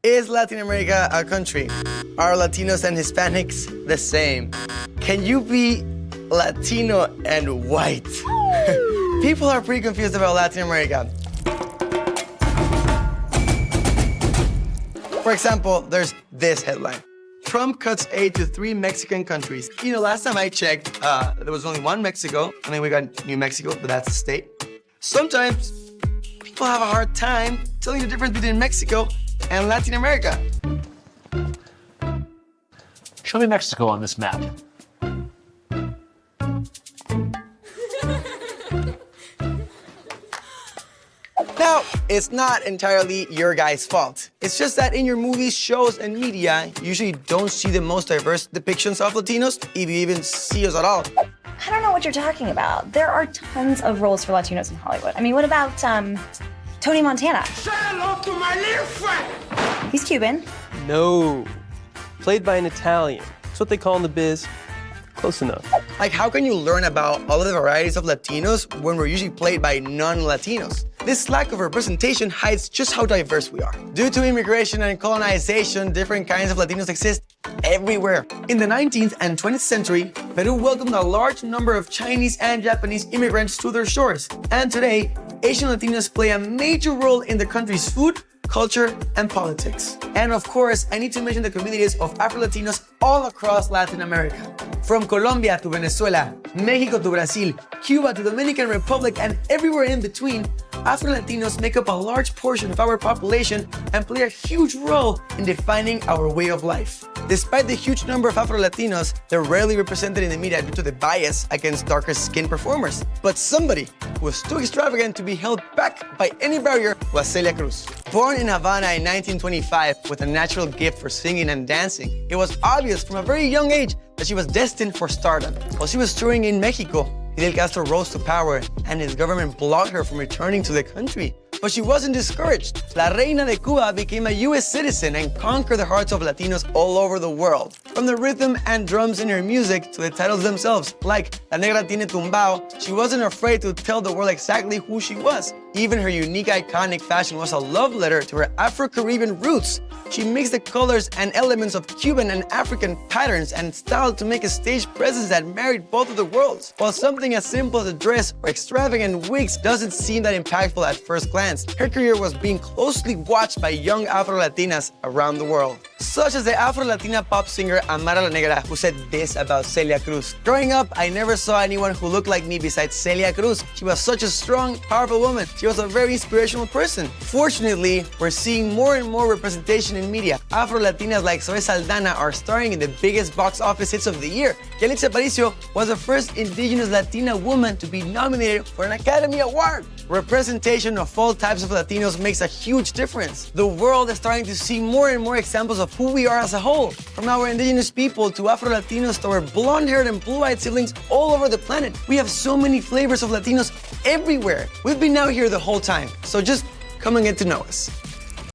Is Latin America a country? Are Latinos and Hispanics the same? Can you be Latino and white? People are pretty confused about Latin America. For example, there's this headline. Trump cuts aid to 3 Mexican countries. You know, last time I checked, there was only 1 Mexico, and then we got New Mexico, but that's a state. Sometimes people have a hard time telling the difference between Mexico and Latin America. Show me Mexico on this map. Now, it's not entirely your guys' fault. It's just that in your movies, shows, and media, you usually don't see the most diverse depictions of Latinos, if you even see us at all. I don't know what you're talking about. There are tons of roles for Latinos in Hollywood. I mean, what about, Tony Montana? Say hello to my little friend! He's Cuban. No. Played by an Italian. That's what they call in the biz. Close enough. Like, how can you learn about all of the varieties of Latinos when we're usually played by non-Latinos? This lack of representation hides just how diverse we are. Due to immigration and colonization, different kinds of Latinos exist everywhere. In the 19th and 20th century, Peru welcomed a large number of Chinese and Japanese immigrants to their shores. And today, Asian Latinos play a major role in the country's food, culture, and politics. And of course, I need to mention the communities of Afro-Latinos all across Latin America. From Colombia to Venezuela, Mexico to Brazil, Cuba to Dominican Republic, and everywhere in between, Afro-Latinos make up a large portion of our population and play a huge role in defining our way of life. Despite the huge number of Afro-Latinos, they're rarely represented in the media due to the bias against darker-skinned performers. But somebody who was too extravagant to be held back by any barrier was Celia Cruz. Born in Havana in 1925 with a natural gift for singing and dancing, it was obvious from a very young age that she was destined for stardom. While she was touring in Mexico, Fidel Castro rose to power and his government blocked her from returning to the country. But she wasn't discouraged. La Reina de Cuba became a US citizen and conquered the hearts of Latinos all over the world. From the rhythm and drums in her music to the titles themselves, like La Negra Tiene Tumbao, she wasn't afraid to tell the world exactly who she was. Even her unique iconic fashion was a love letter to her Afro-Caribbean roots. She mixed the colors and elements of Cuban and African patterns and style to make a stage presence that married both of the worlds. While something as simple as a dress or extravagant wigs doesn't seem that impactful at first glance, her career was being closely watched by young Afro-Latinas around the world. Such as the Afro-Latina pop singer Amara La Negra, who said this about Celia Cruz. Growing up, I never saw anyone who looked like me besides Celia Cruz. She was such a strong, powerful woman. She was a very inspirational person. Fortunately, we're seeing more and more representation in media. Afro-Latinas like Zoe Saldana are starring in the biggest box office hits of the year. Yalitza Aparicio was the first indigenous Latina woman to be nominated for an Academy Award. Representation of all types of Latinos makes a huge difference. The world is starting to see more and more examples of who we are as a whole. From our indigenous people to Afro-Latinos to our blonde-haired and blue-eyed siblings all over the planet. We have so many flavors of Latinos everywhere. We've been out here the whole time, so just come and get to know us.